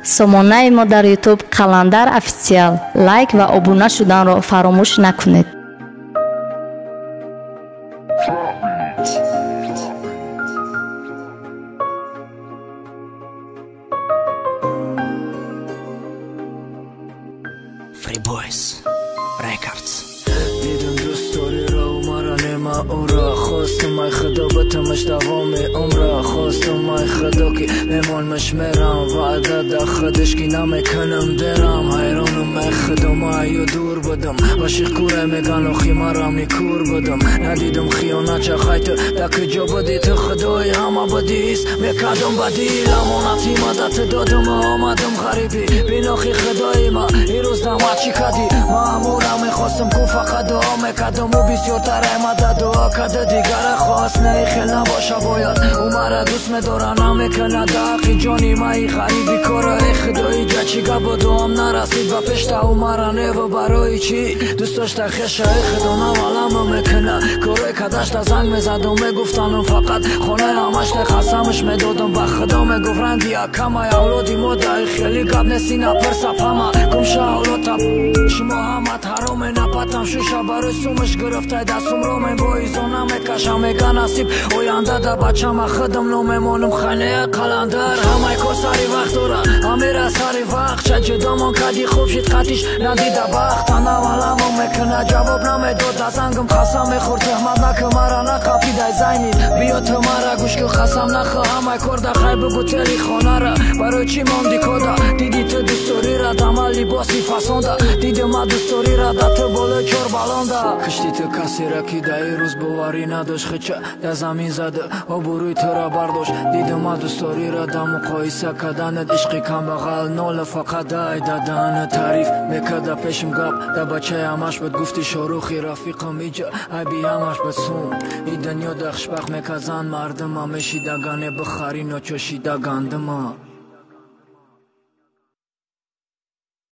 сомонаи мо дар YouTube қаландар официал. Лайк ва обуна шуданро фаромӯш накунед. Free Boys Records. دیدم دوست داری رو مرا نما او را خواستم مای خدا بتمش دوام عمره خواستم مای خدا که بمان مشمرم وعده دا خودش که نمیکنم درم حیرانم مای خدا مایو دور بدم عاشق کوره میگن اخی مرم نیکور بدم ندیدم خیانت چه خیت دا کجا بدی تو خدای همه بدیست میکدم بدی لامونتی مدت دادم آمدم غریبی بیناخی خدای ما این روز دمت چی کدی مامورم میخواستم کو فقط دعا میکدم و بسیارتر احمد دعا کده دیگر خواست نه خیل نباشه باید او مرا دوست میداره نمیکنه داقی جانی مایی خریبی کاره خدایی جا چیگه با دوام نرسید و پشتا او مرا نیو برای چی دوست داشته خشه خدا نوالم میکنه کاره کدش تا زنگ میزد و میگفتن فقط خونه همش قسمش میدادم به خدا میگفت رنگی اکمه اولادی مده خیلی گب نسی نپرسه پمه گمشه اولاد شما همت حرام نپتم شوشه برای سومش گرفته دستم رو من با ایزا نمیکشم میگه نصیب آینده دا بچم خودم نمیمانم خانه قلندر همه که سری وقت داره همه سری وقت چه جدا من کدی خوب شد قطیش ندیده بخت نوالم میکنه جواب نمیداد از انگم قسم میخورد تهمت نکه مرا نقاپیده زینید بیا تو مرا گوش که قسم نخوا همه کرده خیلی بگو تلی خانه را برای چی ماندی کده دیدی تو دوستوری را دمه لباسی فسانده دیدی ما دوستوری را دا تو بالا چور بلانده کشتی تو کسی را که دایی روز بواری نداشت خچه در زمین زده آبروی تو را برداشت دیدم ما دوستاری را در مقایسه کردنت عشقی کم بغل نال فقط دای دادن تعریف میکرده پیشم گپ در بچه همش بد گفتی شاروخی رفیقم ایجا عیبی همش بد سوم ای دنیا دخشبخ میکزن مردم همیشی دگانه بخاری نچوشی دگاندم